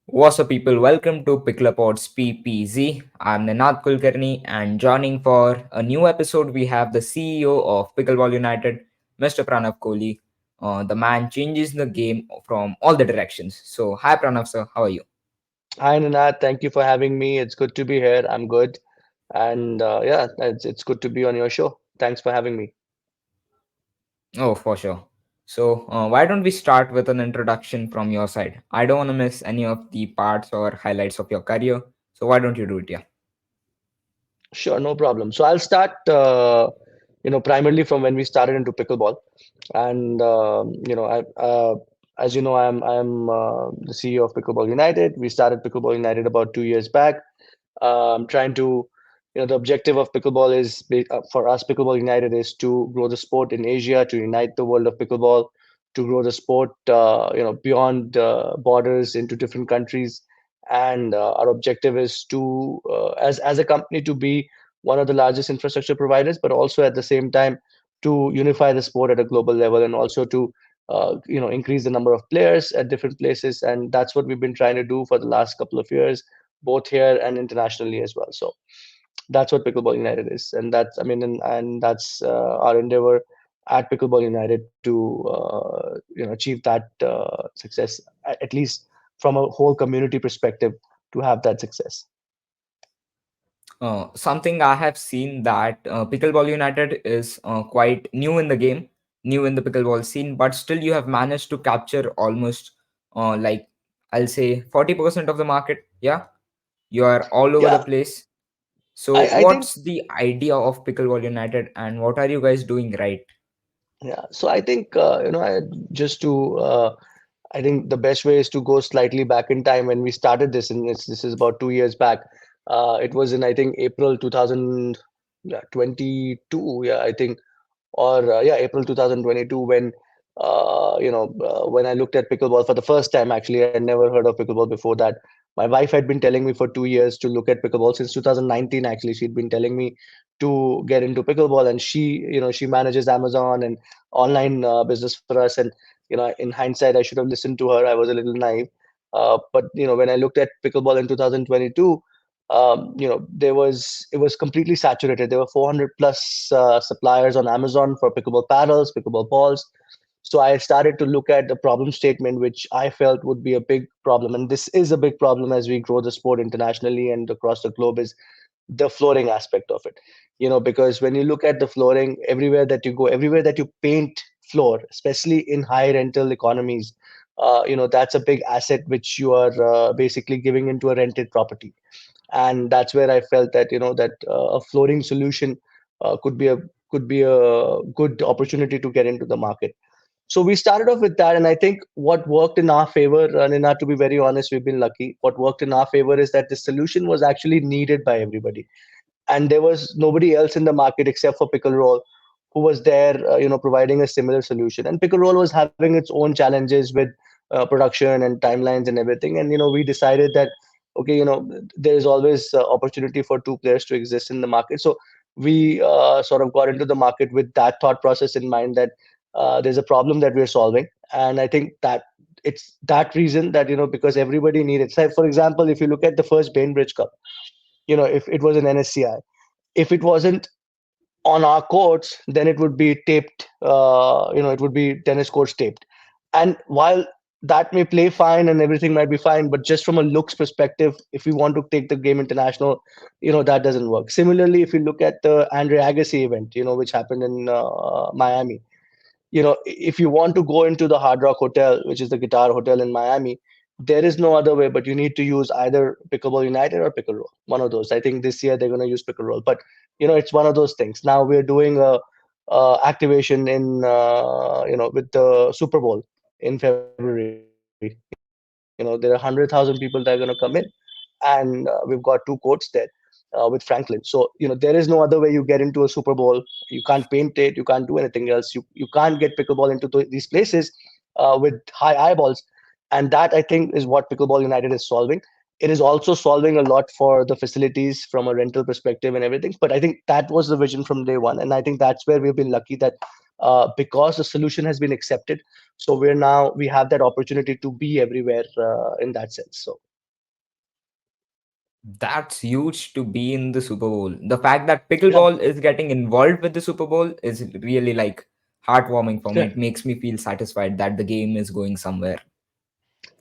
What's up, people? Welcome to PicklerPodZ PPZ. I'm Ninath Kulkarni, and joining for a new episode, we have the CEO of Pickleball United, Mr. Pranav Kohli. The man changes the game from all the directions. So, hi, Pranav, sir. How are you? Hi, Nana. Thank you for having me. It's good to be here. I'm good. And yeah, it's good to be on your show. Thanks for having me. Oh, for sure. So, why don't we start with an introduction from your side? I don't want to miss any of the parts or highlights of your career. So, why don't you do it? Yeah. Sure, no problem. So I'll start, primarily from when we started into pickleball. And as you know, I'm the CEO of Pickleball United. We started Pickleball United about 2 years back. Trying to, the objective of pickleball for us, Pickleball United is to grow the sport in Asia, to unite the world of pickleball, to grow the sport, beyond borders into different countries. And our objective is to, as a company, to be one of the largest infrastructure providers, but also at the same time to unify the sport at a global level and also to increase the number of players at different places. And that's what we've been trying to do for the last couple of years, both here and internationally as well. So that's what Pickleball United is, and that's, I mean, and that's our endeavor at Pickleball United to achieve that success, at least from a whole community perspective, to have that success. Something I have seen that Pickleball United is quite new in the game, new in the pickleball scene, but still you have managed to capture almost like I'll say 40% of the market. Yeah, you are all over the Yeah, place. So, I think what's the idea of Pickleball United, and what are you guys doing right? yeah. So I think just to I think the best way is to go slightly back in time when we started this, and this is about 2 years back. It was in, I think, April 2022. Yeah, I think, or yeah, April 2022, when when I looked at pickleball for the first time. Actually, I never heard of pickleball before that. My wife had been telling me for 2 years to look at pickleball since 2019. Actually, she'd been telling me to get into pickleball, and she manages Amazon and online business for us. And in hindsight, I should have listened to her. I was a little naive. But when I looked at pickleball in 2022, it was completely saturated. There were 400 plus suppliers on Amazon for pickleball paddles, pickleball balls. So I started to look at the problem statement, which I felt would be a big problem, and this is a big problem as we grow the sport internationally and across the globe, is the flooring aspect of it. Because when you look at the flooring, everywhere that you go, everywhere that you paint floor, especially in high rental economies, that's a big asset which you are basically giving into a rented property. And that's where I felt that a flooring solution could be a good opportunity to get into the market. So we started off with that, and I think what worked in our favor, and not to be very honest, we've been lucky. What worked in our favor is that the solution was actually needed by everybody, and there was nobody else in the market except for Pickle Roll who was there, providing a similar solution. And Pickle Roll was having its own challenges with production and timelines and everything. And we decided that okay, there is always opportunity for two players to exist in the market. So we sort of got into the market with that thought process in mind, that there's a problem that we're solving. And I think that it's that reason that because everybody needed. So, for example, if you look at the first Bainbridge Cup, if it was an NSCI, if it wasn't on our courts, then it would be taped. It would be tennis courts taped. And while that may play fine and everything might be fine, but just from a looks perspective, if we want to take the game international, that doesn't work. Similarly, if you look at the Andre Agassi event, which happened in Miami, if you want to go into the Hard Rock Hotel, which is the guitar hotel in Miami, there is no other way, but you need to use either Pickleball United or Pickle Roll, one of those. I think this year they're going to use Pickle Roll, but it's one of those things. Now we're doing activation in with the Super Bowl in February. There are 100,000 people that are going to come in, and we've got two courts there with Franklin. So there is no other way you get into a Super Bowl. You can't paint it, you can't do anything else. You can't get pickleball into these places with high eyeballs, and that, I think, is what Pickleball United is solving. It is also solving a lot for the facilities from a rental perspective and everything. But I think that was the vision from day one, and I think that's where we've been lucky that because the solution has been accepted, so we have that opportunity to be everywhere in that sense. So. That's huge to be in the Super Bowl. The fact that Yeah, pickleball is getting involved with the Super Bowl is really like heartwarming for me. yeah. It makes me feel satisfied that the game is going somewhere.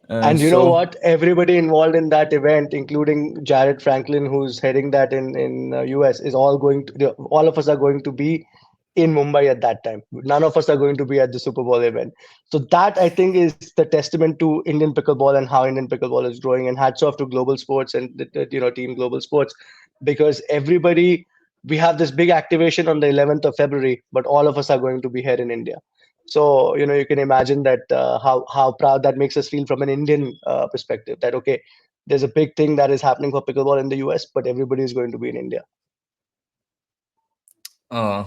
And you know So, what? Everybody involved in that event, including Jared Franklin, who's heading that in US, is all going to. All of us are going to be in Mumbai at that time. None of us are going to be at the Super Bowl event. So that I think is the testament to Indian pickleball and how Indian pickleball is growing. And hats off to Global Sports and Team Global Sports, because everybody, we have this big activation on the 11th of February, but all of us are going to be here in India. So you can imagine that how proud that makes us feel from an Indian perspective. That okay, there's a big thing that is happening for pickleball in the US, but everybody is going to be in India. uh,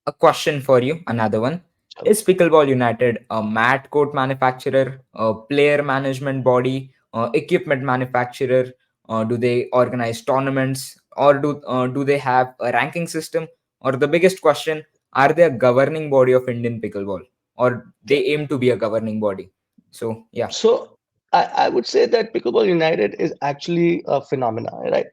a question for you, another one. So, Is Pickleball United a mat court manufacturer, a player management body, equipment manufacturer? Do they organize tournaments, or do they have a ranking system? Or the biggest question: are they a governing body of Indian pickleball, or yeah. they aim to be a governing body? So yeah. So I would say that Pickleball United is actually a phenomena, right?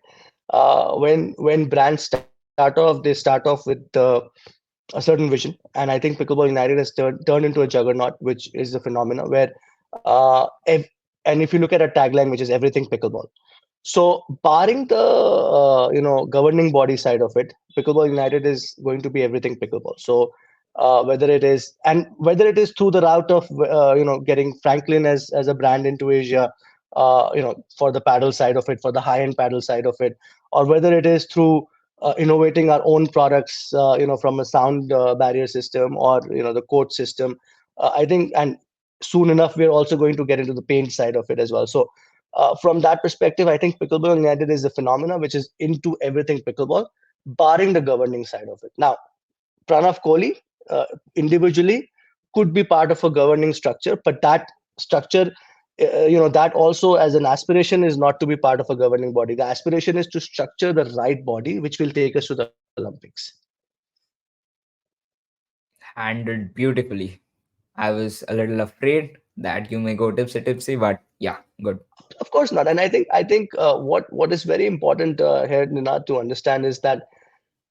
When brands start off, they start off with a certain vision, and I think Pickleball United has turned into a juggernaut, which is a phenomena where, and if you look at a tagline, which is everything pickleball. So, barring the governing body side of it, Pickleball United is going to be everything pickleball. So, whether it is through the route of getting Franklin as a brand into Asia, for the paddle side of it, for the high end paddle side of it, or whether it is through innovating our own products, from a sound barrier system or the court system. I think, and soon enough, we're also going to get into the paint side of it as well. So from that perspective, I think Pickleball United is a phenomena which is into everything pickleball, barring the governing side of it. Now, Pranav Kohli individually could be part of a governing structure, but that structure, that also as an aspiration is not to be part of a governing body. The aspiration is to structure the right body, which will take us to the Olympics. Handled beautifully. I was a little afraid that you may go tipsy tipsy, but yeah, good. Of course not. And I think what is very important here, Ninad, to understand is that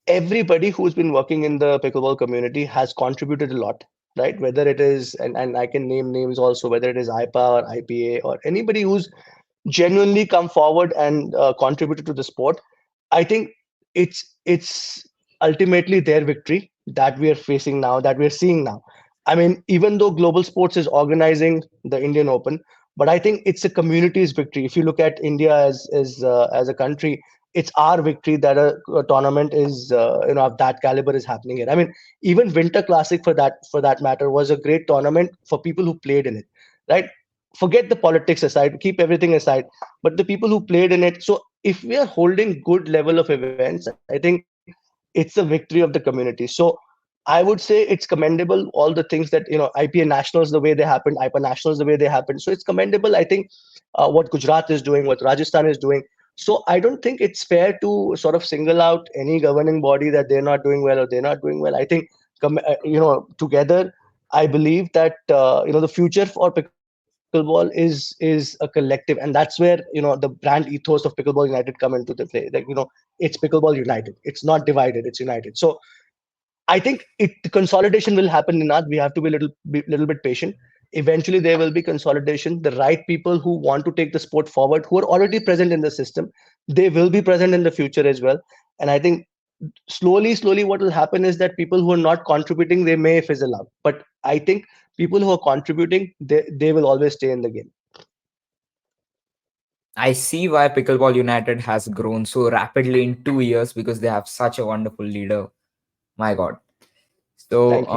everybody who's been working in the pickleball community has contributed a lot, right? Whether it is, and I can name names also, whether it is IPA or IPA or anybody who's genuinely come forward and contributed to the sport. I think it's ultimately their victory that we are facing now, that we're seeing now. I mean, even though Global Sports is organizing the Indian Open, but I think it's a community's victory. If you look at India as a country, it's our victory that a tournament is of that caliber is happening here. I mean, even Winter Classic for that matter was a great tournament for people who played in it, right? Forget the politics aside, keep everything aside, but the people who played in it. So if we are holding good level of events, I think it's a victory of the community. So I would say it's commendable, all the things that IPA nationals the way they happened, IPA nationals the way they happened. So it's commendable. I think what Gujarat is doing, what Rajasthan is doing. So I don't think it's fair to sort of single out any governing body that they're not doing well or they're not doing well. I think together, I believe that the future for pickleball is a collective, and that's where the brand ethos of Pickleball United come into the play. Like it's Pickleball United. It's not divided. It's united. So I think the consolidation will happen, Ninad. We have to be little bit patient. Eventually, there will be consolidation. The right people who want to take the sport forward, who are already present in the system, they will be present in the future as well. And I think slowly, what will happen is that people who are not contributing, they may fizzle out. But I think people who are contributing, they will always stay in the game. I see why Pickleball United has grown so rapidly in 2 years because they have such a wonderful leader. My God. So Thank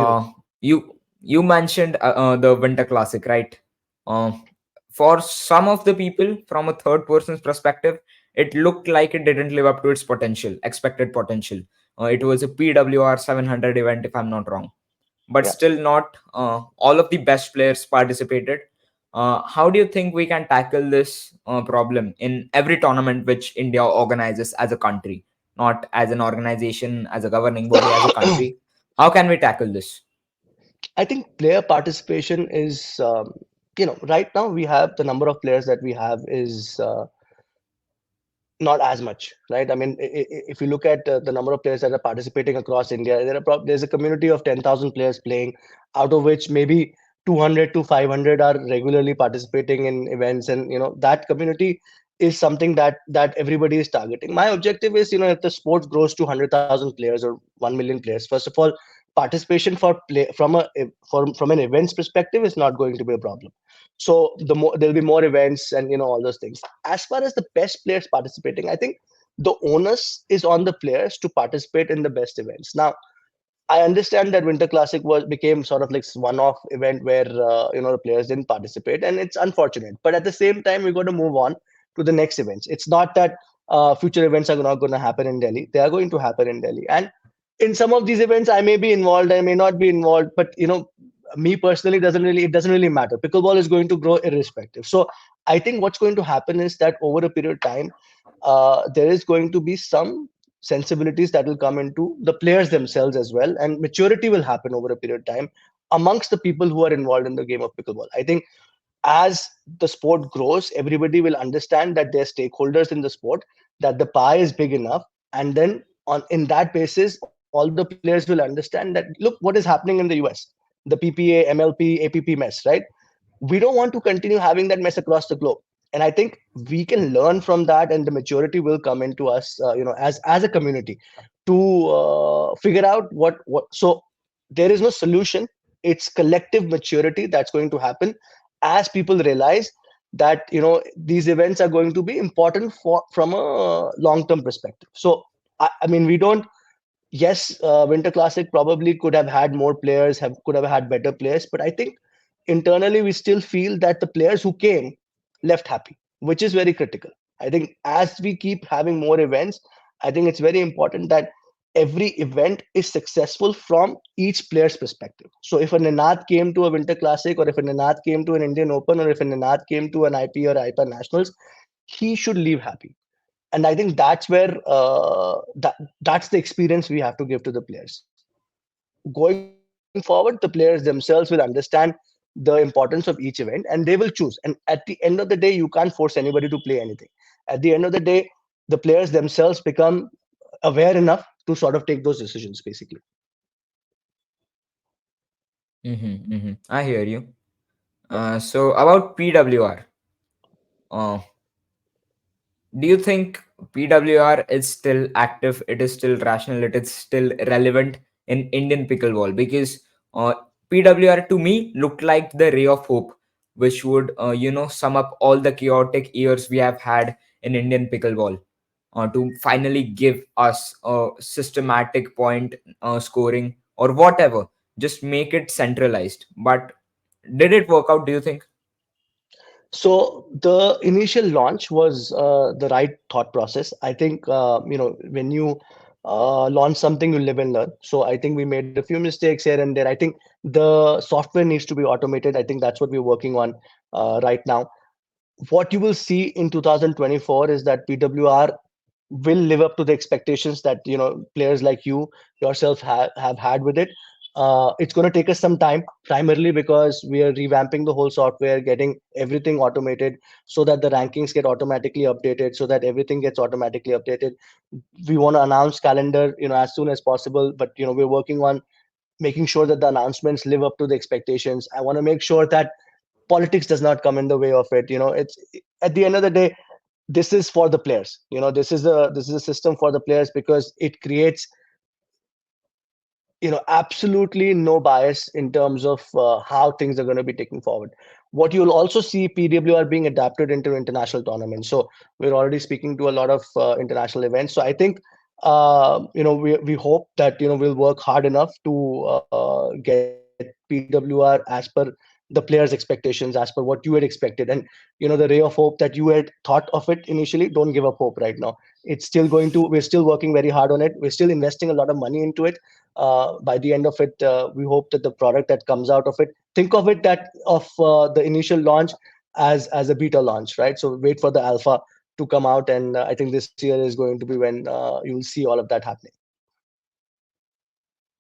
you. you mentioned the Winter Classic, right? Um, for some of the people, from a third person's perspective, it looked like it didn't live up to its potential, expected potential. It was a PWR 700 event, if I'm not wrong, but Yeah. still not all of the best players participated. How do you think we can tackle this problem in every tournament which India organizes as a country, not as an organization, as a governing body, as a country? How can we tackle this? I think player participation is, right now we have the number of players that we have not as much, right? I mean, if you look at the number of players that are participating across India, there's a community of 10,000 players playing, out of which maybe 200 to 500 are regularly participating in events, and that community is something that everybody is targeting. My objective is, if the sport grows to 100,000 players or 1 million players, first of all, participation for play from an events perspective is not going to be a problem. So there'll be more events, and all those things. As far as the best players participating, I think the onus is on the players to participate in the best events. Now, I understand that Winter Classic was became sort of like one-off event where the players didn't participate, and it's unfortunate. But at the same time, we got to move on to the next events. It's not that future events are not going to happen in Delhi; they are going to happen in Delhi. And in some of these events, I may be involved, I may not be involved, but me personally, it doesn't really matter. Pickleball is going to grow irrespective. So I think what's going to happen is that over a period of time, there is going to be some sensibilities that will come into the players themselves as well, and maturity will happen over a period of time amongst the people who are involved in the game of pickleball. I think as the sport grows, everybody will understand that they're stakeholders in the sport, that the pie is big enough, and then on in that basis, all the players will understand that look what is happening in the US, the PPA, MLP, APP mess, right? We don't want to continue having that mess across the globe, and I think we can learn from that, and the maturity will come into us, as a community, to figure out what. So there is no solution. It's collective maturity that's going to happen as people realize that these events are going to be important for from a long term perspective. So I mean, we don't. Yes, Winter Classic probably could have had more players, could have had better players, but I think internally we still feel that the players who came left happy, which is very critical. I think as we keep having more events, I think it's very important that every event is successful from each player's perspective. So if a Ninad came to a Winter Classic, or if a Ninad came to an Indian Open, or if a Ninad came to an IP or IPA Nationals, he should leave happy. And I think that's where that's the experience we have to give to the players. Going forward, the players themselves will understand the importance of each event, and they will choose. And at the end of the day, you can't force anybody to play anything. At the end of the day, the players themselves become aware enough to sort of take those decisions, basically. I hear you. So about PWR, uh, do you think PWR is still active? It is still rational. It is still relevant in Indian pickleball because uh, PWR to me looked like the ray of hope, which would sum up all the chaotic years we have had in Indian pickleball. To finally give us a systematic point scoring or whatever, just make it centralized. But did it work out? Do you think? So the initial launch was the right thought process. I think when you launch something, you live and learn. So I think we made a few mistakes here and there. I think the software needs to be automated. I think that's what we're working on right now. What you will see in 2024 is that PWR will live up to the expectations that players like you yourself have had with it. It's going to take us some time, primarily because we are revamping the whole software, getting everything automated, so that the rankings get automatically updated, so that everything gets automatically updated. We want to announce calendar as soon as possible, but we're working on making sure that the announcements live up to the expectations. I want to make sure that politics does not come in the way of it. It's at the end of the day, this is for the players. This is a system for the players, because it creates absolutely no bias in terms of how things are going to be taken forward. What you'll also see, PWR being adapted into international tournaments. So we're already speaking to a lot of international events. So I think we hope that we'll work hard enough to get PWR as per the players' expectations, as per what you had expected. And the ray of hope that you had thought of it initially, don't give up hope right now. It's still going to We're still working very hard on it. We're still investing a lot of money into it. By the end of it, we hope that the product that comes out of it, think of it that of the initial launch as a beta launch, right? So wait for the alpha to come out, and I think this year is going to be when you will see all of that happening.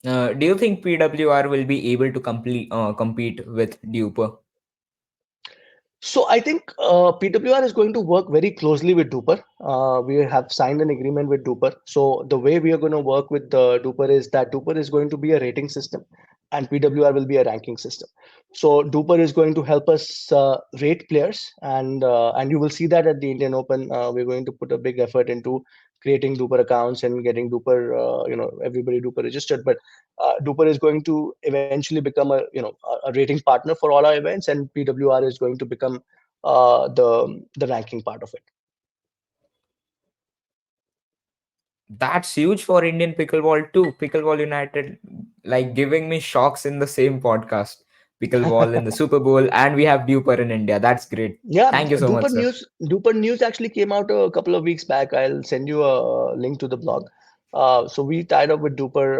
Do you think PWR will be able to compete with Duper? So I think PWR is going to work very closely with Duper. we have signed an agreement with Duper. So the way we are going to work with Duper is that Duper is going to be a rating system, and PWR will be a ranking system. So Duper is going to help us rate players, and you will see that at the Indian Open. We're going to put a big effort into creating Duper accounts and getting Duper, everybody Duper registered. But Duper is going to eventually become a rating partner for all our events, and PWR is going to become the ranking part of it. That's huge for Indian pickleball too. Pickleball United, like giving me shocks in the same podcast. Pickleball in the Super Bowl, and we have Duper in India. That's great. Yeah, Thank you so much, sir. Duper News actually came out a couple of weeks back. I'll send you a link to the blog. So we tied up with Duper,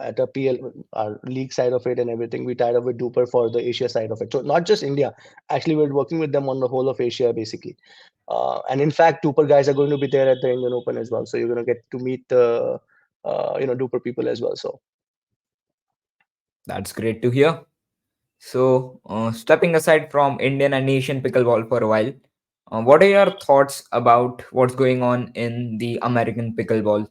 at a PL, our league side of it and everything. We tied up with Duper for the Asia side of it. So not just India. Actually, we're working with them on the whole of Asia, basically. And in fact, Duper guys are going to be there at the Indian Open as well. So you're going to get to meet the, Duper people as well. So That's great to hear. So, stepping aside from Indian and Asian pickleball for a while, what are your thoughts about what's going on in the American pickleball?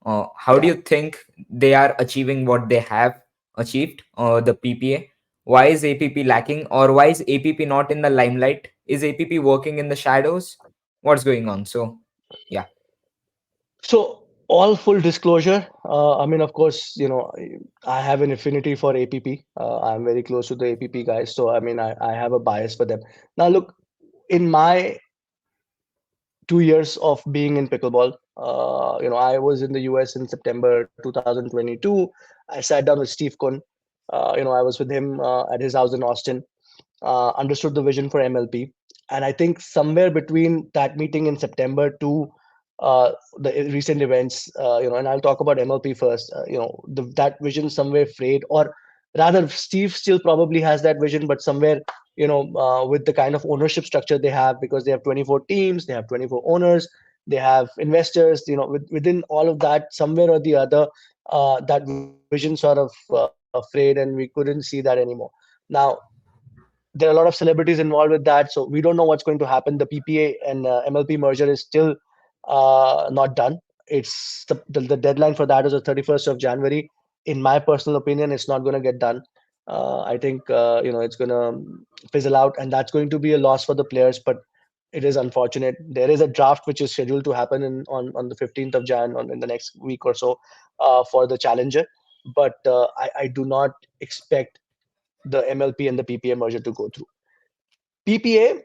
How do yeah. you think they are achieving what they have achieved, the PPA? Why is APP lacking, or why is APP not in the limelight? Is APP working in the shadows? What's going on? So, yeah, So, all full disclosure, I mean, of course, I have an affinity for APP. I'm very close to the APP guys, so I mean, I have a bias for them. Now, look, in my 2 years of being in pickleball, I was in the US in September 2022. I sat down with Steve Kun. I was with him at his house in Austin, understood the vision for MLP. And I think somewhere between that meeting in September to the recent events, and I'll talk about MLP first, that vision somewhere frayed, or rather, Steve still probably has that vision, but somewhere, with the kind of ownership structure they have, because they have 24 teams, they have 24 owners, they have investors, within all of that, somewhere or the other, that vision sort of frayed, and we couldn't see that anymore. Now, there are a lot of celebrities involved with that, so we don't know what's going to happen. The PPA and MLP merger is still not done. The deadline for that is the 31st of January. In my personal opinion, it's not going to get done. I think it's going to fizzle out, and that's going to be a loss for the players. But it is unfortunate. There is a draft which is scheduled to happen on the 15th of Jan, in the next week or so, for the challenger. But I do not expect the MLP and the PPA merger to go through. PPA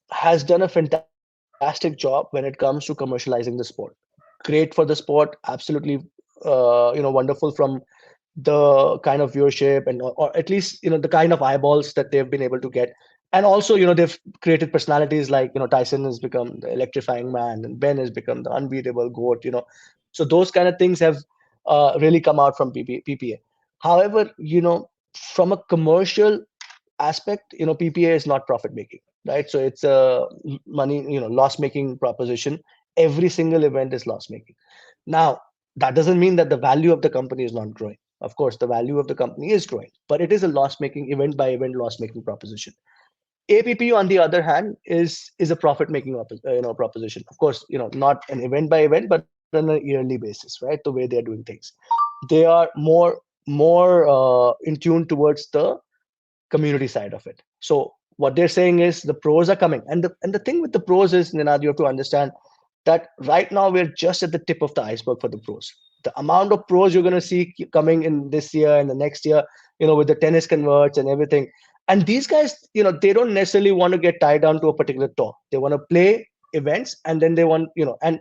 has done a fantastic job when it comes to commercializing the sport. Great for the sport, absolutely, wonderful from the kind of viewership, and or at least the kind of eyeballs that they've been able to get. And also, they've created personalities like, Tyson has become the electrifying man, and Ben has become the unbeatable goat. So those kind of things have really come out from PPA. However, from a commercial aspect, PPA is not profit making, right? So it's a money, loss making proposition. Every single event is loss making. Now, that doesn't mean that the value of the company is not growing. Of course, the value of the company is growing, but it is a loss making, event by event loss making proposition. APP, on the other hand, is a profit making proposition. Of course, not an event by event, but on a yearly basis, right? The way they are doing things, they are more in tune towards the community side of it. So what they're saying is the pros are coming, and the thing with the pros is, Ninad, you have to understand that right now we're just at the tip of the iceberg for the pros. The amount of pros you're going to see coming in this year and the next year, with the tennis converts and everything. And these guys, they don't necessarily want to get tied down to a particular tour. They want to play events, and then they want, and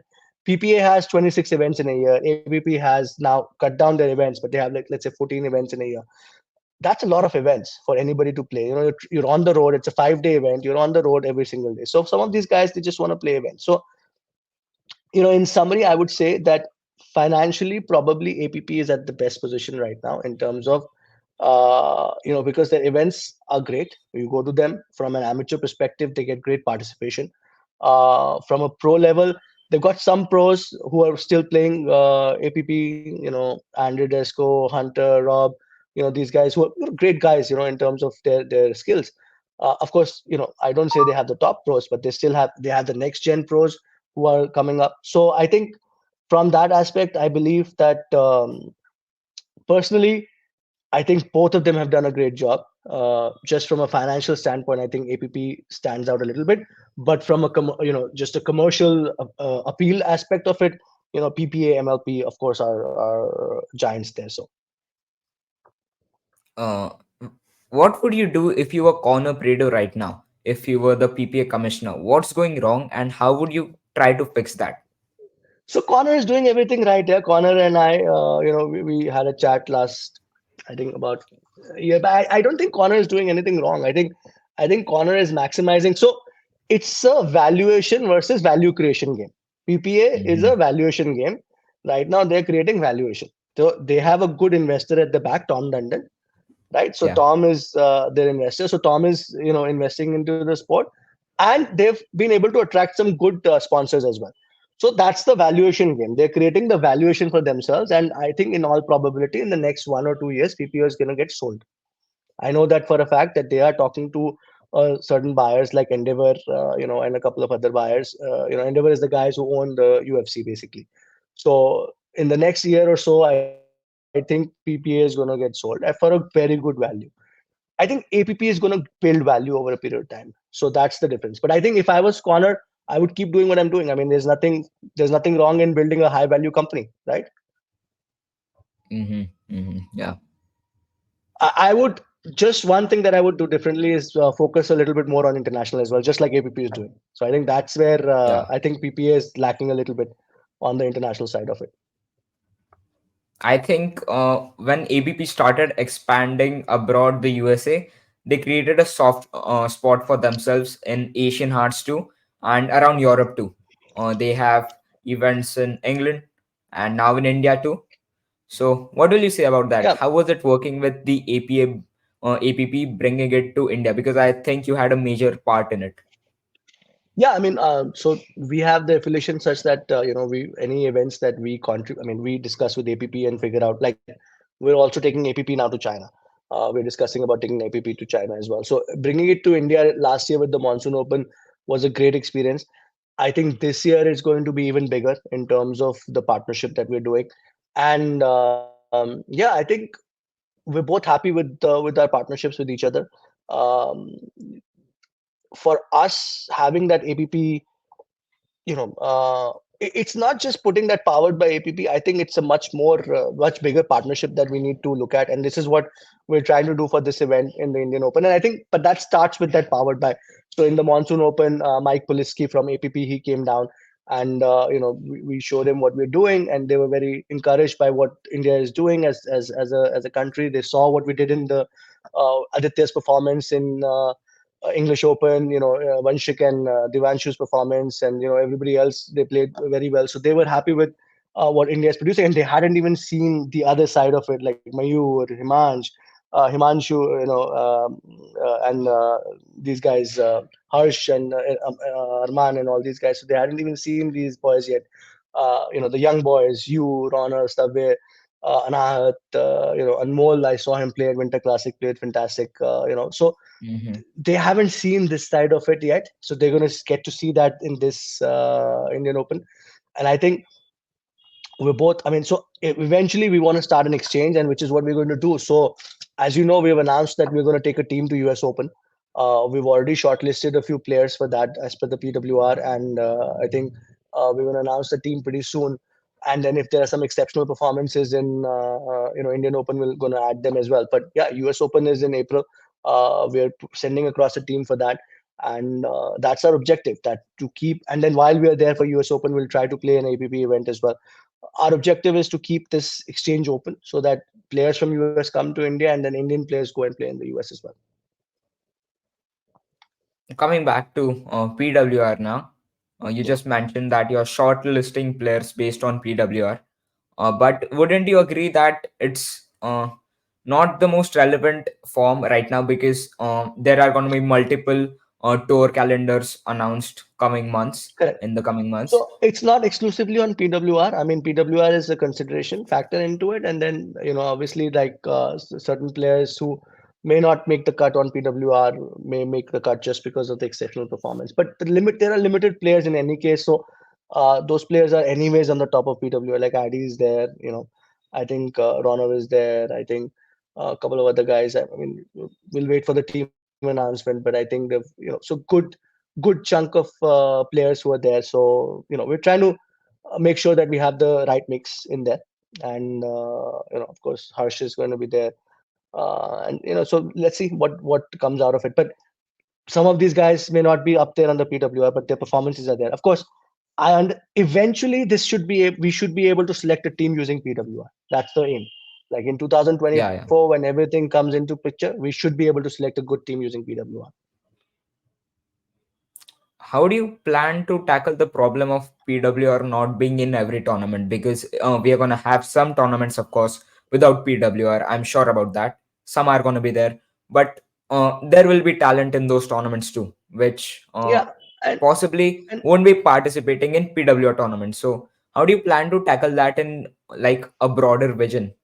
PPA has 26 events in a year. APP has now cut down their events, but they have, like, let's say 14 events in a year. That's a lot of events for anybody to play. You're on the road. It's a 5-day event. You're on the road every single day. So some of these guys, they just want to play events. So, in summary, I would say that financially, probably APP is at the best position right now in terms of, because their events are great. You go to them from an amateur perspective, they get great participation. From a pro level, they've got some pros who are still playing APP. Andre Desco, Hunter, Rob. These guys who are great guys. In terms of their skills. Of course, I don't say they have the top pros, but they have the next gen pros who are coming up. So I think from that aspect, I believe that personally, I think both of them have done a great job. Just from a financial standpoint, I think APP stands out a little bit, but from a just a commercial appeal aspect of it, PPA, MLP, of course, are giants there. So Uh, what would you do if you were Conor Prado right now? If you were the PPA commissioner, what's going wrong and how would you try to fix that? Connor is doing everything right. Yeah, Connor and I, we had a chat last, I think about a year, but I don't think Connor is doing anything wrong. I think Connor is maximizing. So it's a valuation versus value creation game. PPA is Hmm. a valuation game. Right now, they're creating valuation. So they have a good investor at the back, Tom Dundon, right? So Yeah. Tom is their investor. So Tom is investing into the sport, and they've been able to attract some good sponsors as well. So that's the valuation game. They're creating the valuation for themselves, and I think in all probability, in the next 1 or 2 years, PPO is going to get sold. I know that for a fact that they are talking to certain buyers like Endeavor, and a couple of other buyers. Endeavor is the guys who own the UFC basically. So in the next year or so, I think PPA is going to get sold for a very good value. I think APP is going to build value over a period of time. So that's the difference. But I think if I was Connor, I would keep doing what I'm doing. I mean, there's nothing wrong in building a high value company, right? Hmm. Hmm. Yeah. I would just one thing that I would do differently is focus a little bit more on international as well, just like APP is doing. So I think that's where Yeah. I think PPA is lacking a little bit on the international side of it. I think when ABP started expanding abroad the USA, they created a soft spot for themselves in Asian hearts too, and around Europe too. They have events in England and now in India too. So, what will you say about that? Yeah, How was it working with the APP bringing it to India? Because I think you had a major part in it. yeah. I mean, so we have the affiliation such that we any events that we contribute. I mean, we discuss with APP and figure out like we're also taking APP now to China. We're discussing about taking APP to China as well. So bringing it to India last year with the Monsoon Open was a great experience. I think this year is going to be even bigger in terms of the partnership that we're doing. And yeah, I think we're both happy with our partnerships with each other. Um, for us, having that APP, it's not just putting that powered by APP. I think it's a much bigger partnership that we need to look at, and this is what we're trying to do for this event in the Indian Open. And I think, but that starts with that powered by. So in the Monsoon Open, Mike Poliski from APP, he came down, and we showed him what we're doing, and they were very encouraged by what India is doing as a country. They saw what we did in the Aditya's performance in English Open, Vanshik and Devanshu's performance, and everybody else, they played very well. So they were happy with what India is producing, and they hadn't even seen the other side of it, like Mayur, Himanshu, and these guys, Harsh and Arman and all these guys. So they hadn't even seen these boys yet. The young boys, you, Rona, Stabir, Anahat, Anmol. I saw him play at Winter Classic, played fantastic. So Hmm. they haven't seen this side of it yet, so they're going to get to see that in this Indian Open. And I think we're both, I mean, so eventually we want to start an exchange, and which is what we're going to do. So as you know, we've announced that we're going to take a team to US Open. We've already shortlisted a few players for that as per the PWR, and I think we're going to announce the team pretty soon. And then if there are some exceptional performances in Indian Open, we're going to add them as well. But yeah, US Open is in April. We're sending across a team for that, and that's our objective, that to keep. And then while we are there for US Open, we'll try to play an APP event as well. Our objective is to keep this exchange open so that players from US come to India, and then Indian players go and play in the US as well. Coming back to PWR now, you Yeah, just mentioned that you're shortlisting players based on PWR. But wouldn't you agree that it's not the most relevant form right now because there are going to be multiple tour calendars announced coming months correct. in the coming months? So it's not exclusively on PWR. I mean, PWR is a consideration factor into it, and then obviously like certain players who may not make the cut on PWR, may make the cut just because of the exceptional performance. But there are limited players in any case, so those players are anyways on the top of PWR. Like Adi is there, I think Ronav is there. I think a couple of other guys. I mean, we'll wait for the team announcement, but I think they've so good chunk of players who are there. So we're trying to make sure that we have the right mix in there, and of course Harsh is going to be there, and so let's see what comes out of it. But some of these guys may not be up there on the PWR, but their performances are there. Of course, eventually we should be able to select a team using PWR. That's the aim. Like in Yeah, yeah. 2024, when everything comes into picture, we should be able to select a good team using PWR. How do you plan to tackle the problem of PWR not being in every tournament? Because we are going to have some tournaments, of course, without PWR. I'm sure about that. Some are going to be there, but there will be talent in those tournaments too, which Yeah, and possibly and won't be participating in PWR tournaments. So, how do you plan to tackle that in like a broader vision?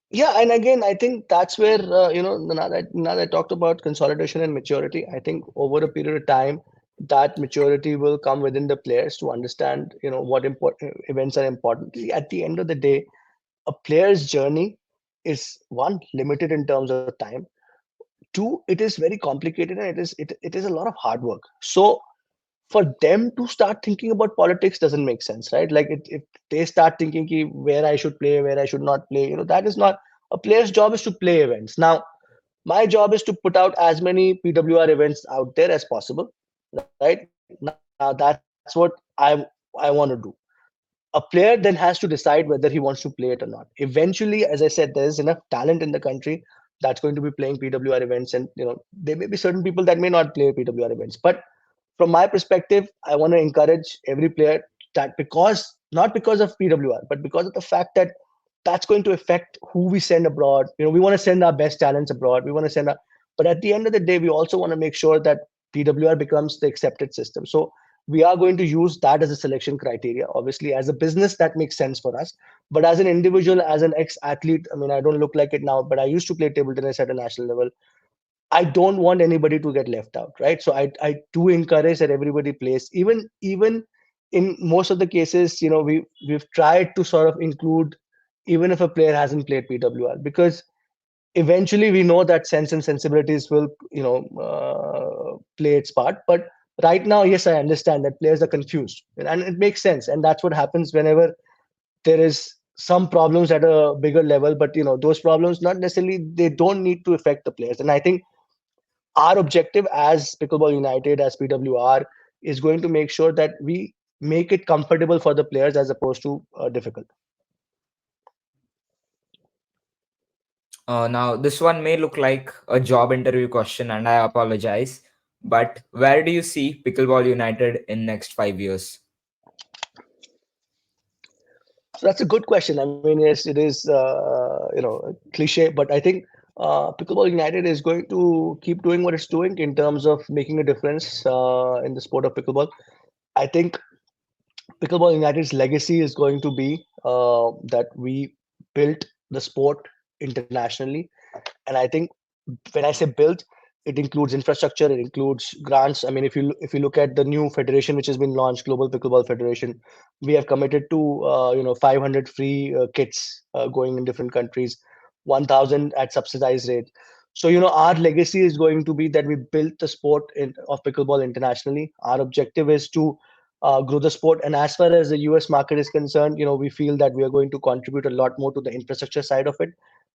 yeah, and again, I think that's where now that I talked about consolidation and maturity, I think over a period of time, that maturity will come within the players to understand, what important events are important. At the end of the day, a player's journey is one limited in terms of time. Two, it is very complicated, and it is a lot of hard work. So for them to start thinking about politics doesn't make sense, right? Like if they start thinking ki where I should play, where I should not play, that is not a player's job. Is to play events. Now my job is to put out as many PWR events out there as possible, right? Now that's what I want to do. A player then has to decide whether he wants to play it or not. Eventually, as I said, there is enough talent in the country that's going to be playing PWR events, and there may be certain people that may not play PWR events. But from my perspective, I want to encourage every player, that because not because of PWR, but because of the fact that that's going to affect who we send abroad. We want to send our best talents abroad. We want to send our, but at the end of the day, we also want to make sure that PWR becomes the accepted system. So we are going to use that as a selection criteria. Obviously, as a business, that makes sense for us. But as an individual, as an ex-athlete, I mean, I don't look like it now, but I used to play table tennis at a national level. I don't want anybody to get left out, right? So I do encourage that everybody plays. Even in most of the cases, we've tried to sort of include, even if a player hasn't played PWR, because eventually we know that sense and sensibilities will play its part. But right now, yes, I understand that players are confused, and it makes sense, and that's what happens whenever there is some problems at a bigger level. But those problems, not necessarily, they don't need to affect the players. And I think our objective as Pickleball United, as PWR, is going to make sure that we make it comfortable for the players as opposed to difficult. Now, this one may look like a job interview question, and I apologize. But where do you see Pickleball United in next 5 years? So that's a good question. I mean, yes, it is cliche, but I think Pickleball United is going to keep doing what it's doing in terms of making a difference in the sport of pickleball. I think Pickleball United's legacy is going to be that we built the sport internationally. And I think when I say built, it includes infrastructure, it includes grants. I mean, if you look at the new federation which has been launched, Global Pickleball Federation, we have committed to 500 free kits going in different countries, 1,000 at subsidized rate. So our legacy is going to be that we built the sport of pickleball internationally. Our objective is to grow the sport. And as far as the US market is concerned, we feel that we are going to contribute a lot more to the infrastructure side of it,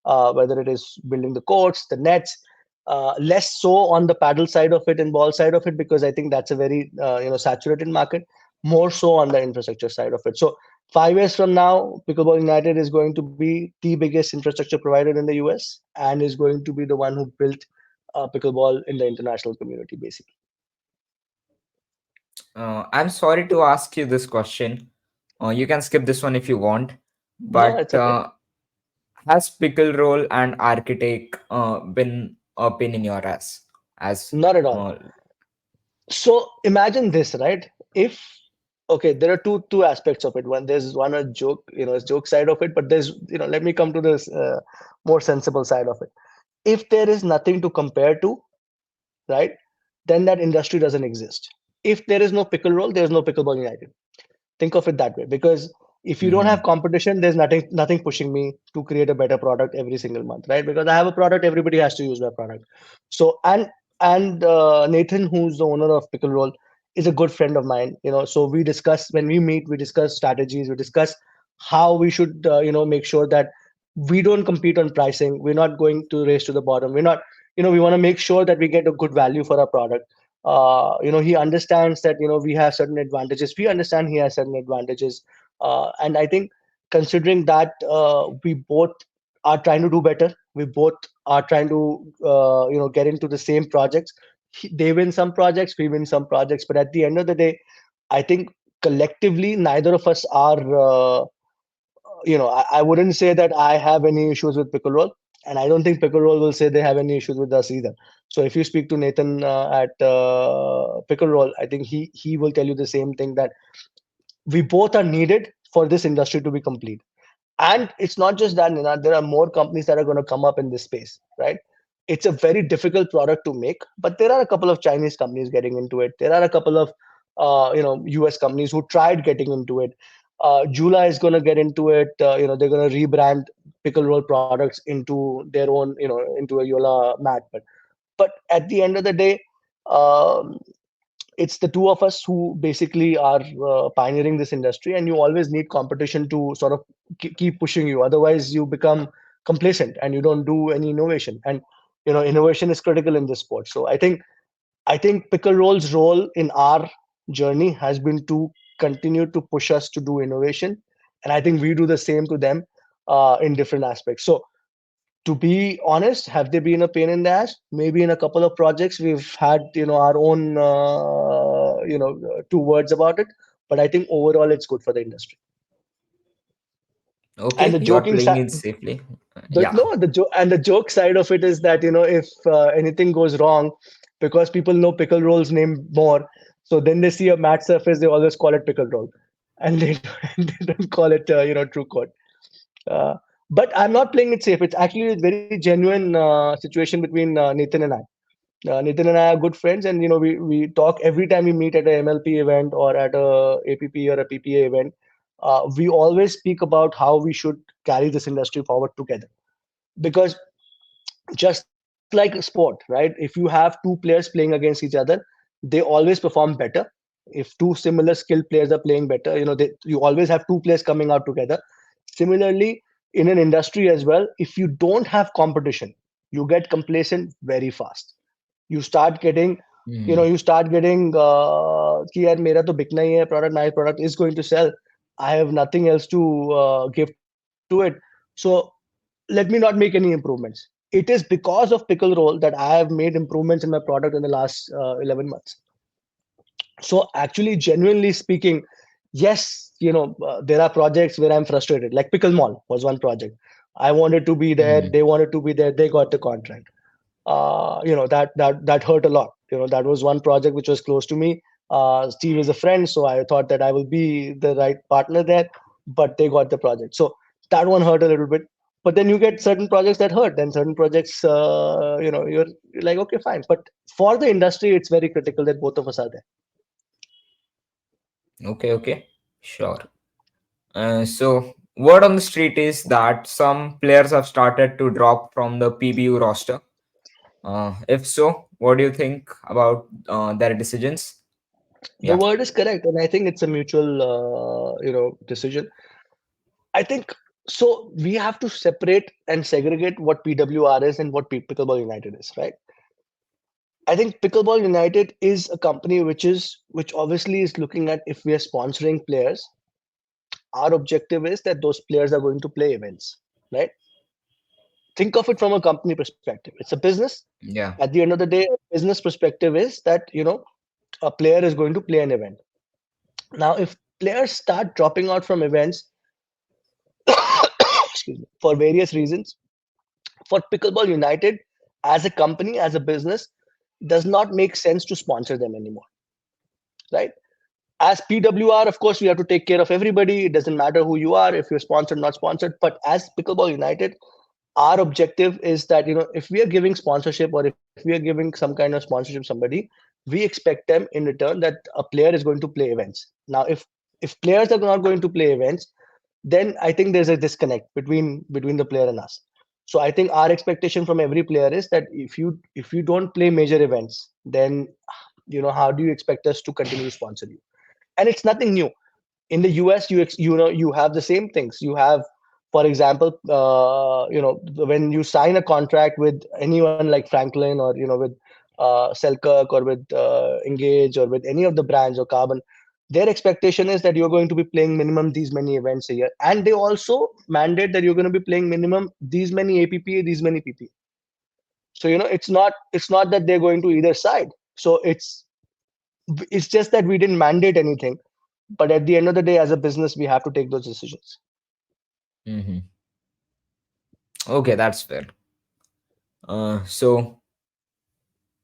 whether it is building the courts, the nets, less so on the paddle side of it and ball side of it, because I think that's a very saturated market. More so on the infrastructure side of it. So 5 years from now, Pickleball United is going to be the biggest infrastructure provider in the US, and is going to be the one who built pickleball in the international community, basically. I'm sorry to ask you this question. You can skip this one if you want. No, But it's okay. has pickle roll and architect been a pain in your ass? As Not at all. uh, So imagine this, right? If okay, there are two aspects of it. One, there's one a joke, a joke side of it, but there's let me come to this more sensible side of it. If there is nothing to compare to, right, then that industry doesn't exist. If there is no pickle roll, there is no pickleball united. Think of it that way, because if you don't have Mm-hmm. competition, there's nothing pushing me to create a better product every single month, right? Because I have a product, everybody has to use my product. So and Nathan, who's the owner of pickle roll, is a good friend of mine, so we discuss, when we meet, we discuss strategies, we discuss how we should make sure that we don't compete on pricing, we're not going to race to the bottom, we're not, we want to make sure that we get a good value for our product. He understands that we have certain advantages, we understand he has certain advantages, and I think, considering that we both are trying to do better, we both are trying to get into the same projects. They win some projects, we win some projects, but at the end of the day, I think collectively neither of us are I wouldn't say that I have any issues with pickle roll, and I don't think pickle roll will say they have any issues with us either. So if you speak to Nathan at pickle roll, I think he will tell you the same thing, that we both are needed for this industry to be complete. And it's not just that, Nina, there are more companies that are going to come up in this space, right? It's a very difficult product to make, but there are a couple of Chinese companies getting into it. There are a couple of US companies who tried getting into it. Jula is going to get into it. They're going to rebrand pickle roll products into their own, into a Yola mat. But at the end of the day, um, it's the two of us who basically are pioneering this industry, and you always need competition to sort of keep pushing you, otherwise you become complacent and you don't do any innovation. And innovation is critical in this sport. So I think pickle roll's role in our journey has been to continue to push us to do innovation, and I think we do the same to them in different aspects. So to be honest, have they been a pain in the ass? Maybe in a couple of projects we've had, our own, two words about it. But I think overall it's good for the industry. And Okay, the you are joking playing side, it safely. the Yeah. no, the joke and the joke side of it is that if anything goes wrong, because people know pickle roll's name more, so then they see a mat surface, they always call it pickle roll, and they they don't call it true code. Uh, but I'm not playing it safe. It's actually a very genuine situation between Nathan and I. Nathan and I are good friends, and we talk every time we meet at a MLP event or at a APP or a PPA event. We always speak about how we should carry this industry forward together. Because just like a sport, right? If you have two players playing against each other, they always perform better. If two similar skilled players are playing better, you always have two players coming out together. Similarly, in an industry as well, if you don't have competition, you get complacent very fast. You start getting Mm. कि यार मेरा तो बिकना ही है product, my product is going to sell, I have nothing else to give to it, so let me not make any improvements. It is because of pickle roll that I have made improvements in my product in the last 11 months. So actually, genuinely speaking, yes, there are projects where I'm frustrated. Like Pickle Mall was one project. I wanted to be there. Mm. They wanted to be there. They got the contract. That hurt a lot. That was one project which was close to me. Steve is a friend, so I thought that I will be the right partner there. But they got the project, so that one hurt a little bit. But then you get certain projects that hurt, then certain projects, you're like, okay, fine. But for the industry, it's very critical that both of us are there. Okay, okay. Sure. So, word on the street is that some players have started to drop from the PBU roster. If so, what do you think about their decisions? The Yeah. word is correct, and I think it's a mutual, decision. I think so. We have to separate and segregate what PWR is and what Pickleball United is, right? I think Pickleball United is a company which obviously is looking at, if we are sponsoring players, our objective is that those players are going to play events, right? Think of it from a company perspective. It's a business. Yeah. At the end of the day, a business perspective is that a player is going to play an event. Now, if players start dropping out from events, excuse me, for various reasons, for Pickleball United as a company, as a business, does not make sense to sponsor them anymore, right? As PWR, of course, we have to take care of everybody. It doesn't matter who you are, if you're sponsored, not sponsored. But as Pickleball United, our objective is that, if we are giving sponsorship, or if we are giving some kind of sponsorship to somebody, we expect them in return that a player is going to play events. Now, if players are not going to play events, then I think there's a disconnect between the player and us. So I think our expectation from every player is that if you don't play major events, then how do you expect us to continue to sponsor you? And it's nothing new. In the US, you have the same things. You have, for example, when you sign a contract with anyone like Franklin, or with Selkirk, or with Engage, or with any of the brands, or Carbon, their expectation is that you're going to be playing minimum these many events a year, and they also mandate that you're going to be playing minimum these many APPA, these many PP. So it's not that they're going to either side. So it's just that we didn't mandate anything, but at the end of the day, as a business, we have to take those decisions. Hmm. Okay, that's fair. So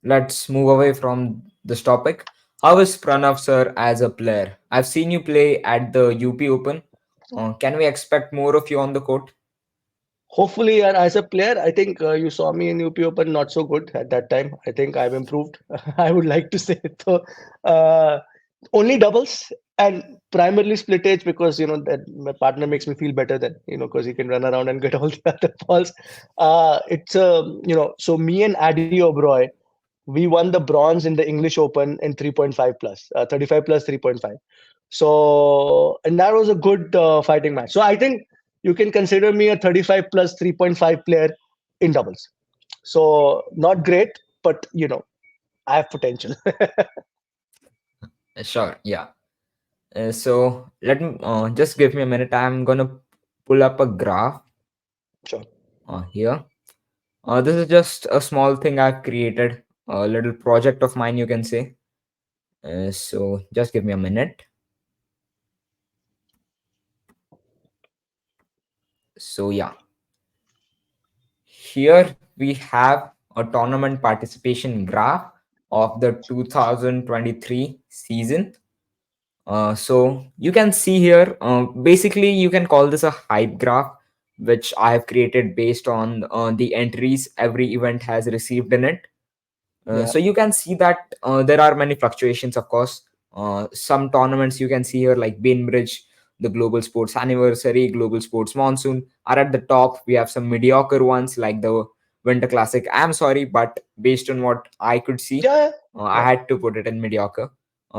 let's move away from this topic. How is Pranav sir as a player? I've seen you play at the UP Open. Can we expect more of you on the court? Hopefully, and as a player, I think you saw me in UP Open not so good at that time. I think I've improved. I would like to say so. Uh, Only doubles and primarily split edge, because that my partner makes me feel better, than because he can run around and get all the other balls. It's so me and Addy O'Broy, we won the bronze in the English Open in 3.5 plus, 35 plus 3.5. So, and that was a good fighting match. So I think you can consider me a 35 plus 3.5 player in doubles. So not great, but I have potential. Sure, yeah. So let me just give me a minute. I'm gonna pull up a graph Sure. here. This is just a small thing I've created, a little project of mine, you can say. So just give me a minute. So yeah, here we have a tournament participation graph of the 2023 season. So you can see here, basically you can call this a hype graph, which I have created based on the entries every event has received in it. Yeah. So you can see that there are many fluctuations, of course. Some tournaments you can see here, like Bainbridge, the Global Sports Anniversary, Global Sports Monsoon, are at the top. We have some mediocre ones like the Winter Classic. I'm sorry, but based on what I could see, Yeah. I Yeah. had to put it in mediocre.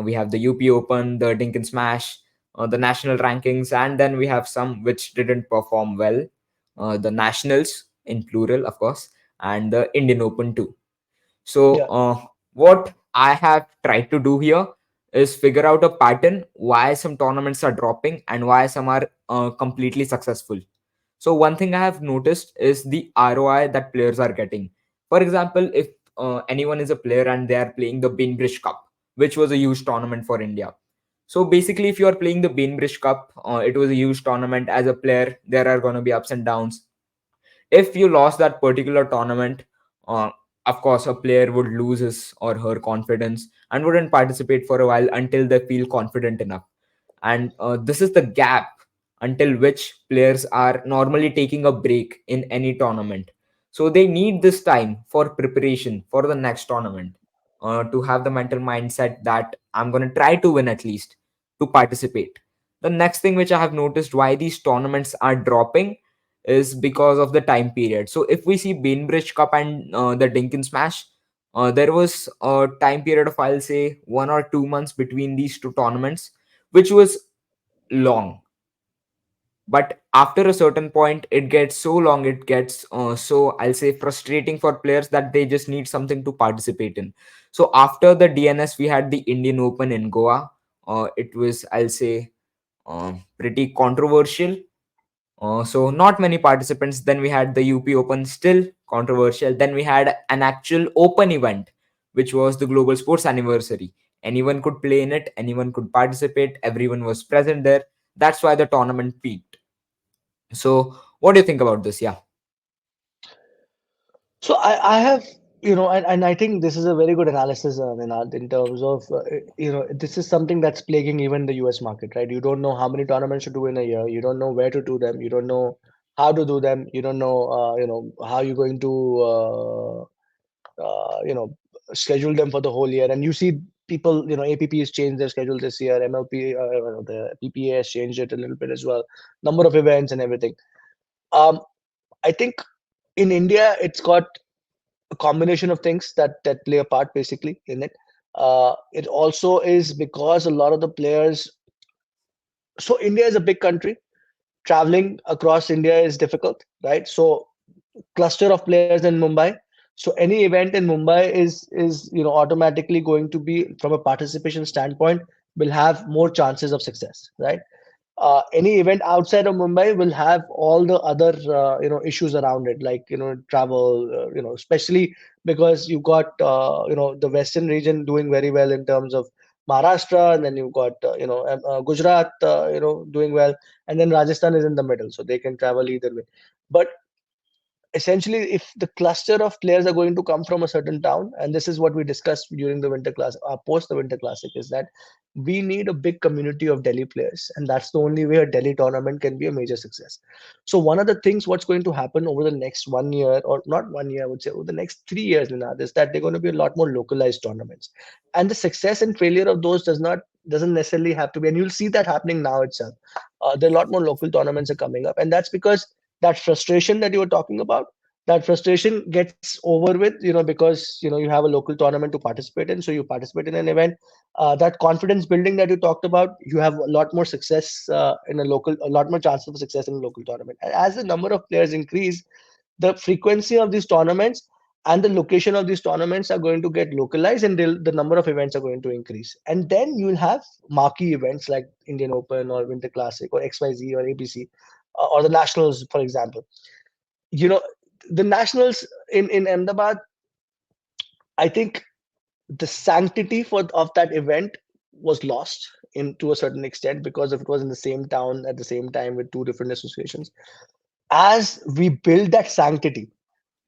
We have the UP Open, the Dinkin Smash, the national rankings, and then we have some which didn't perform well. The nationals, in plural, of course, and the Indian Open too. So, Yeah. what I have tried to do here is figure out a pattern why some tournaments are dropping and why some are completely successful. So, one thing I have noticed is the ROI that players are getting. For example, if anyone is a player and they are playing the Bainbridge Cup, which was a huge tournament for India. So, basically, if you are playing the Bainbridge Cup, it was a huge tournament. As a player, there are going to be ups and downs. If you lost that particular tournament, uh, of course a player would lose his or her confidence and wouldn't participate for a while until they feel confident enough. And this is the gap until which players are normally taking a break in any tournament. So they need this time for preparation for the next tournament, to have the mental mindset that I'm going to try to win at least, to participate. The next thing which I have noticed why these tournaments are dropping is because of the time period. So if we see Bainbridge Cup and the Dinkin Smash, there was a time period of, I'll say, 1 or 2 months between these two tournaments, which was long. But after a certain point, it gets so long, it gets so, I'll say, frustrating for players that they just need something to participate in. So after the DNS, we had the Indian Open in Goa. It was, I'll say, pretty controversial, so not many participants. Then we had the UP Open, still controversial. Then we had an actual open event, which was the Global Sports Anniversary. Anyone could play in it, anyone could participate, everyone was present there. That's why the tournament peaked. So what do you think about this? Yeah. So I have, and I think this is a very good analysis, Ninad, in terms of, this is something that's plaguing even the US market, right? You don't know how many tournaments to do in a year. You don't know where to do them. You don't know how to do them. You don't know, how you're going to, schedule them for the whole year. And you see people, APP has changed their schedule this year. MLP, the PPA has changed it a little bit as well. Number of events and everything. Um, I think in India, it's got a combination of things that play a part basically in it. It also is because a lot of the players. So India is a big country. Traveling across India is difficult, right? So cluster of players in Mumbai. So any event in Mumbai is automatically going to be, from a participation standpoint, will have more chances of success, right? Any event outside of Mumbai will have all the other issues around it, like travel, especially because you got the western region doing very well in terms of Maharashtra, and then you've got Gujarat doing well, and then Rajasthan is in the middle, so they can travel either way. But essentially, if the cluster of players are going to come from a certain town, and this is what we discussed during the winter class, post the winter classic, is that we need a big community of Delhi players, and that's the only way a Delhi tournament can be a major success. So one of the things what's going to happen over the next 1 year, or not 1 year, I would say over the next 3 years, Ninad, is that they're going to be a lot more localized tournaments, and the success and failure of those doesn't necessarily have to be, and you'll see that happening now itself. There are a lot more local tournaments are coming up, and that's because that frustration that you were talking about, that frustration gets over with, because you have a local tournament to participate in, so you participate in an event. That confidence building that you talked about, you have a lot more success in a lot more chances of success in a local tournament. And as the number of players increase, the frequency of these tournaments and the location of these tournaments are going to get localized, and the number of events are going to increase. And then you'll have marquee events like Indian Open or Winter Classic or XYZ or ABC, or the Nationals, for example. You know, the Nationals in Ahmedabad, I think the sanctity of that event was lost in to a certain extent, because if it was in the same town at the same time with two different associations. As we build that sanctity,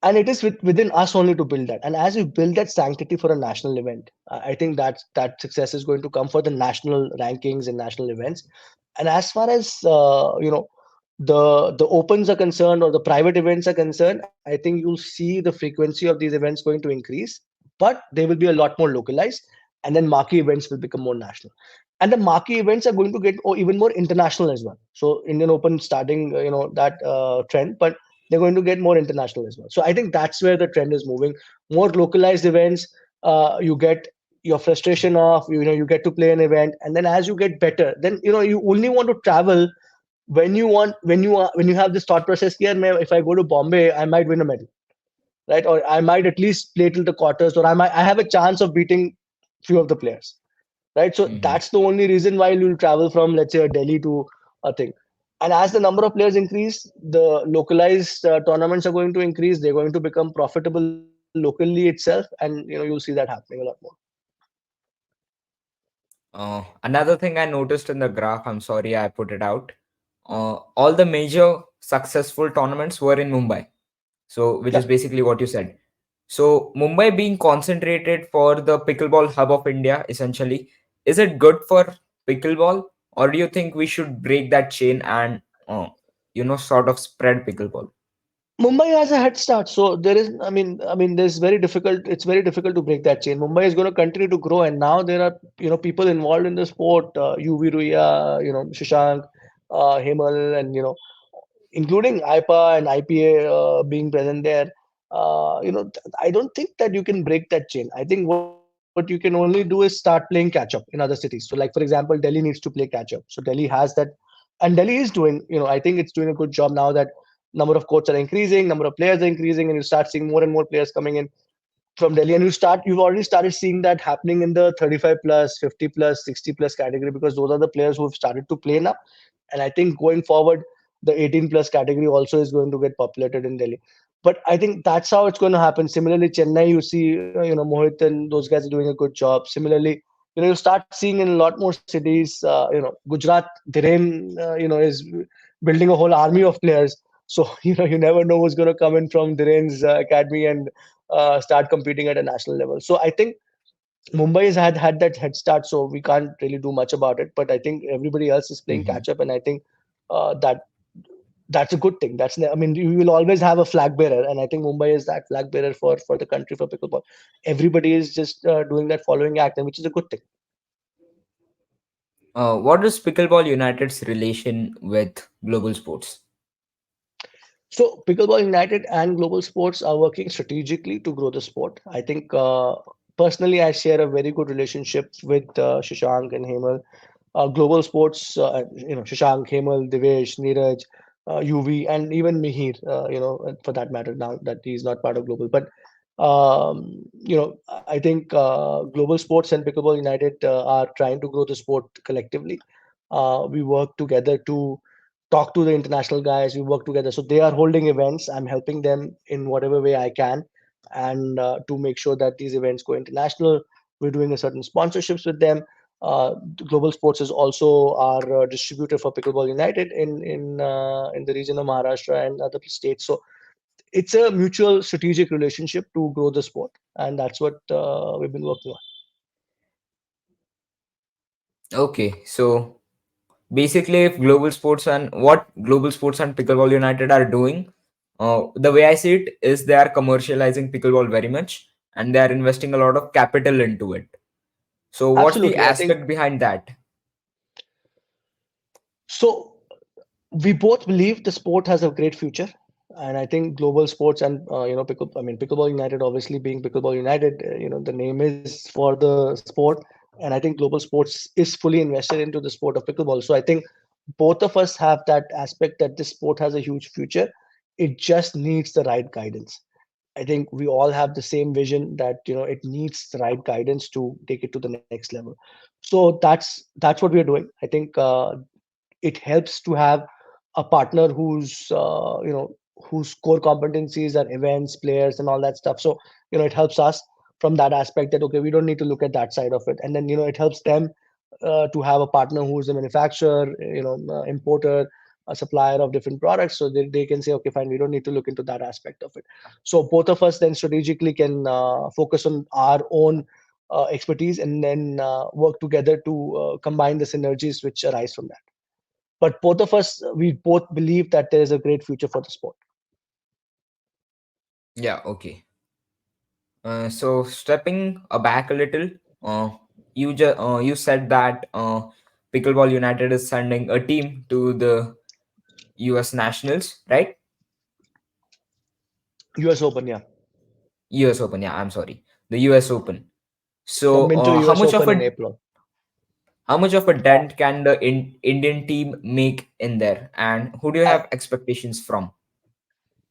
and it is within us only to build that, and as we build that sanctity for a national event, I think that success is going to come for the national rankings and national events. And as far as the opens are concerned, or the private events are concerned, I think you'll see the frequency of these events going to increase, but they will be a lot more localized, and then marquee events will become more national. And the marquee events are going to get even more international as well. So Indian Open starting that trend, but they're going to get more international as well. So I think that's where the trend is moving. More localized events. You get your frustration off. You get to play an event, and then as you get better, then you only want to travel when you have this thought process here. If I go to Bombay, I might win a medal, right? Or I might at least play till the quarters, or I have a chance of beating few of the players, right? So Hmm. that's the only reason why you'll travel from, let's say, a Delhi to a thing. And as the number of players increase, the localized tournaments are going to increase. They're going to become profitable locally itself, and you'll see that happening a lot more. Another thing I noticed in the graph, I'm sorry I put it out. All the major successful tournaments were in Mumbai. So, which Yeah. is basically what you said. So, Mumbai being concentrated for the pickleball hub of India, essentially, is it good for pickleball, or do you think we should break that chain and, sort of spread pickleball? Mumbai has a head start, so there is. I mean, there's very difficult. It's very difficult to break that chain. Mumbai is going to continue to grow, and now there are people involved in the sport. UV Ruya, Shashank, Hemal, and including IPA and IPA being present there. I don't think that you can break that chain. I think what you can only do is start playing catch up in other cities. So, like for example, Delhi needs to play catch up. So Delhi has that, and Delhi is doing. I think it's doing a good job now that number of courts are increasing, number of players are increasing, and you start seeing more and more players coming in from Delhi, and you've already started seeing that happening in the 35 plus, 50 plus, 60 plus category, because those are the players who have started to play now. And I think going forward, the 18 plus category also is going to get populated in Delhi. But I think that's how it's going to happen. Similarly, Chennai, you see, Mohit and those guys are doing a good job. Similarly, you start seeing in a lot more cities, Gujarat, Dhiren, is building a whole army of players. So, you never know who's going to come in from Dhiren's academy and start competing at a national level. So I think Mumbai has had that head start, so we can't really do much about it. But I think everybody else is playing Hmm. catch up, and I think that that's a good thing. I mean, you will always have a flag bearer, and I think Mumbai is that flag bearer for the country for pickleball. Everybody is just doing that following act, and which is a good thing. What is Pickleball United's relation with global sports? So, Pickleball United and Global Sports are working strategically to grow the sport. I think personally, I share a very good relationship with Shashank and Hemal. Global Sports, Shashank, Hemal, Devesh, Neeraj, UV, and even Mihir, for that matter, now that he's not part of Global. But, I think Global Sports and Pickleball United are trying to grow the sport collectively. We work together to talk to the international guys. We work together, so they are holding events. I'm helping them in whatever way I can, and to make sure that these events go international. We're doing a certain sponsorships with them. Global Sports is also our distributor for Pickleball United in the region of Maharashtra and other states. So it's a mutual strategic relationship to grow the sport, and that's what we've been working on. Okay, so basically, if global sports and what global sports and Pickleball United are doing, the way I see it is they are commercializing pickleball very much and they are investing a lot of capital into it. So, what's the Absolutely, I think aspect behind that? so. We both believe the sport has a great future, and I think global sports and pickleball united, obviously being pickleball united, the name is for the sport, and I think global sports is fully invested into the sport of pickleball. So I think both of us have that aspect that this sport has a huge future. It just needs the right guidance. I think we all have the same vision that it needs the right guidance to take it to the next level. So that's what we are doing. I think it helps to have a partner whose core competencies are events, players, and all that stuff. So it helps us from that aspect that okay, we don't need to look at that side of it, and then it helps them to have a partner who's a manufacturer, importer, a supplier of different products, so they can say okay, fine, we don't need to look into that aspect of it. So both of us then strategically can focus on our own expertise, and then work together to combine the synergies which arise from that. But both of us, we both believe that there is a great future for the sport. Yeah, okay. So, stepping back a little, uh, you said that Pickleball United is sending a team to the US Nationals, right? US Open, yeah. US Open, yeah, I'm sorry, the US Open. The So, Minto US Open in April. how much of a Uh, dent can the Indian team make in there, and who do you and have expectations from?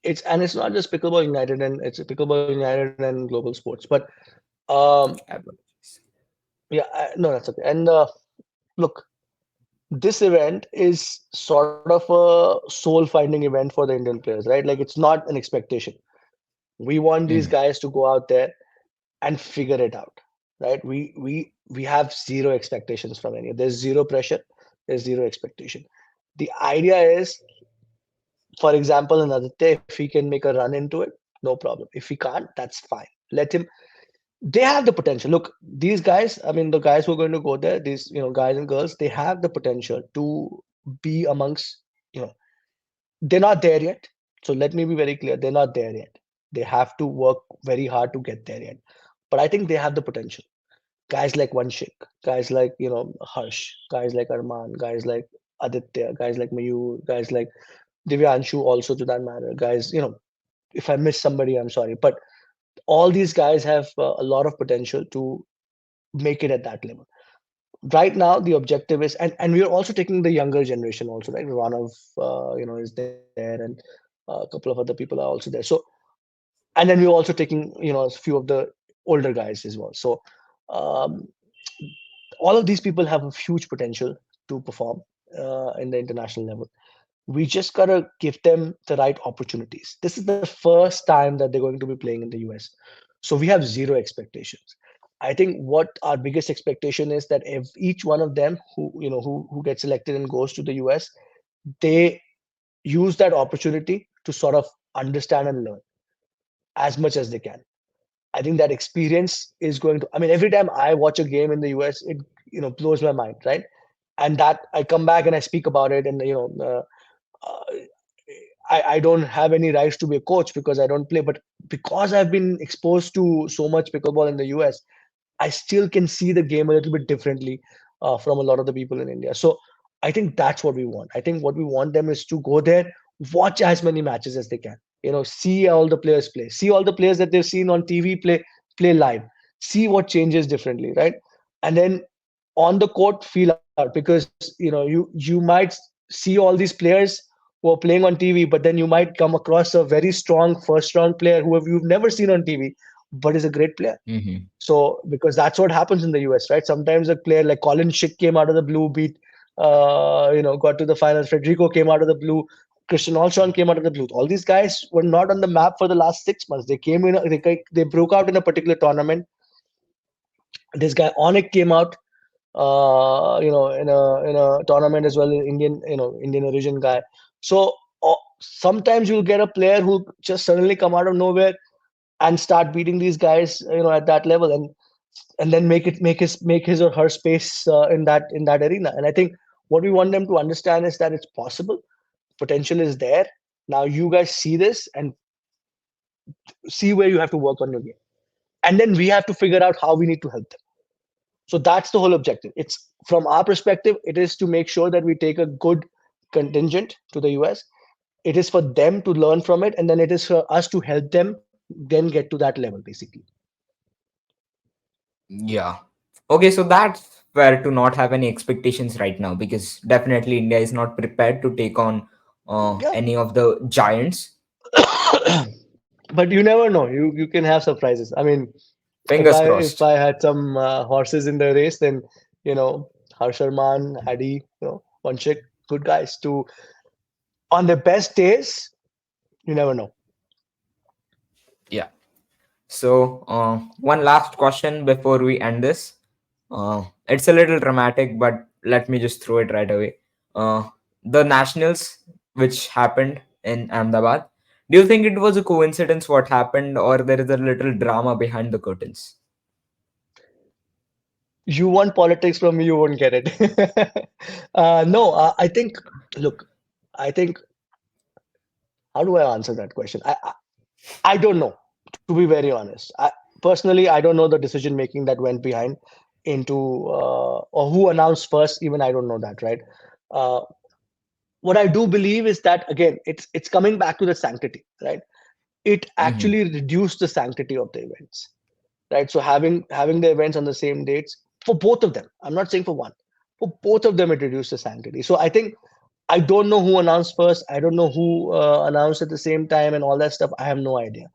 it's not just Pickleball United, and it's Pickleball United and Global Sports. But um, Apologies. yeah, no, that's okay. And look, this event is sort of a soul finding event for the Indian players, right? Like it's not an expectation. We want these Mhm. guys to go out there and figure it out, right? We have zero expectations from any. There's zero pressure. There's zero expectation. The idea is, for example, in Aditya, if he can make a run into it, no problem. If he can't, that's fine. Let him. They have the potential. Look, these guys. I mean, the guys who are going to go there, these guys and girls, they have the potential to be amongst. You know, they're not there yet. So let me be very clear. They're not there yet. They have to work very hard to get there yet. But I think they have the potential. Guys like Vanshik, guys like Harsh, guys like Arman, guys like Aditya, guys like Mayur, guys like Divyanshu also to that matter. Guys, if I miss somebody, I'm sorry. But all these guys have a lot of potential to make it at that level. Right now, the objective is, and we are also taking the younger generation also, right? Ranav, is there, and a couple of other people are also there. So, and then we're also taking, a few of the older guys as well. So, um, all of these people have a huge potential to perform in the international level. We just gotta give them the right opportunities. This is the first time that they're going to be playing in the US. So we have zero expectations. I think what our biggest expectation is that if each one of them who gets selected and goes to the US, they use that opportunity to sort of understand and learn as much as they can. I think that experience is going to. I mean, every time I watch a game in the US, it blows my mind, right? And that I come back and I speak about it, and uh, I don't have any rights to be a coach because I don't play. But because I've been exposed to so much pickleball in the US, I still can see the game a little bit differently from a lot of the people in India. So I think that's what we want. I think what we want them is to go there, watch as many matches as they can. See all the players play, see all the players that they've seen on TV play live, see what changes differently, right? And then on the court, feel out because you might see all these players who are playing on TV, but then you might come across a very strong first round player who you've never seen on TV, but is a great player. Mm-hmm. So because that's what happens in the US, right? Sometimes a player like Colin Schick came out of the blue, got to the finals. Federico came out of the blue. Christian Olsson came out of the blue. All these guys were not on the map for the last 6 months. They came in, they broke out in a particular tournament. This guy Onik came out, in a tournament as well, Indian, Indian origin guy. So sometimes you'll get a player who just suddenly come out of nowhere and start beating these guys, at that level, and then make his or her space in that arena. And I think what we want them to understand is that it's possible, potential is there. Now you guys see this and see where you have to work on your game, and then we have to figure out how we need to help them. So that's the whole objective. It's from our perspective, it is to make sure that we take a good contingent to the US. It is for them to learn from it, and then it is for us to help them then get to that level, basically. Yeah. Okay, so that's fair to not have any expectations right now, because definitely India is not prepared to take on Yeah. any of the giants. But you never know. You can have surprises. I mean, if Fingers I if crossed. I had some horses in the race, then Harsharman, Adi, Vanchik, good guys. To On the best days, you never know. Yeah. So, one last question before we end this. It's a little dramatic, but let me just throw it right away. Uh, the nationals, which happened in Ahmedabad, do you think it was a coincidence what happened, or there is a little drama behind the curtains? You want politics from me, you won't get it. No, I think. Look, I think. How do I answer that question? I don't know. To be very honest, personally, I don't know the decision making that went behind into or who announced first. Even I don't know that, right? Uh, what I do believe is that again, it's coming back to the sanctity, right? It Mm-hmm. actually reduced the sanctity of the events, right? So having the events on the same dates for both of them. I'm not saying for one, for both of them, it reduced the sanctity. So I think I don't know who announced first. I don't know who announced at the same time and all that stuff. I have no idea.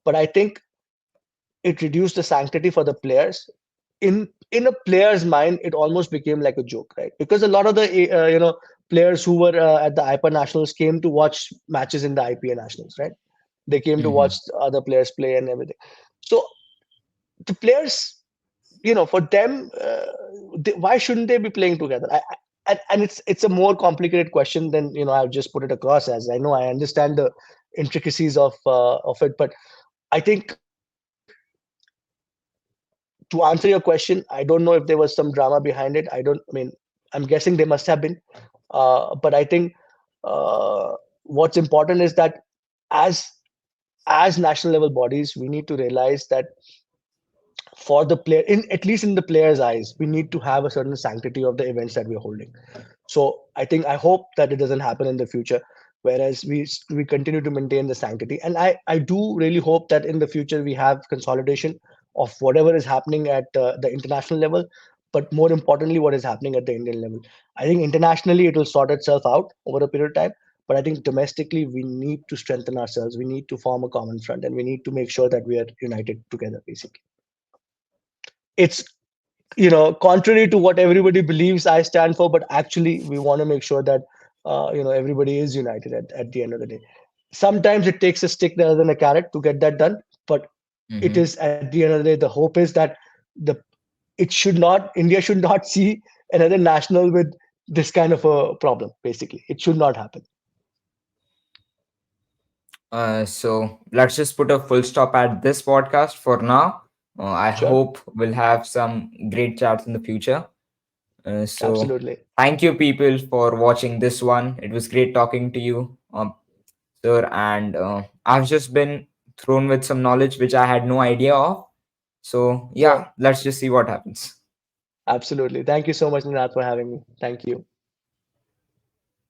But I think it reduced the sanctity for the players. In a player's mind, it almost became like a joke, right? Because a lot of the players who were at the IPA nationals came to watch matches in the IPA nationals, right? They came to Mm-hmm. watch other players play and everything. So the players, for them, why shouldn't they be playing together? And it's a more complicated question than I've just put it across as. I know I understand the intricacies of it, but I think to answer your question, I don't know if there was some drama behind it. I mean, I'm guessing there must have been. But I think uh, what's important is that as as national level bodies, we need to realize that for the player, in at least in the player's eyes, we need to have a certain sanctity of the events that we're holding. So I hope that it doesn't happen in the future. Whereas we continue to maintain the sanctity, and I do really hope that in the future we have consolidation of whatever is happening at the international level, but more importantly, what is happening at the Indian level. I think internationally it will sort itself out over a period of time, but I think domestically we need to strengthen ourselves. We need to form a common front, and we need to make sure that we are united together. Basically, it's contrary to what everybody believes I stand for, but actually we want to make sure that everybody is united at the end of the day. Sometimes it takes a stick rather than a carrot to get that done, but it Mm-hmm. is at the end of the day, the hope is that the India should not see another national with this kind of a problem. Basically, it should not happen. So let's just put a full stop at this podcast for now. I Sure. hope we'll have some great chats in the future. So Absolutely. thank you, people, for watching this one. It was great talking to you. sir, and I've just been thrown with some knowledge which I had no idea of. So, Sure. yeah, let's just see what happens. Absolutely. Thank you so much, Ninad, for having me. Thank you.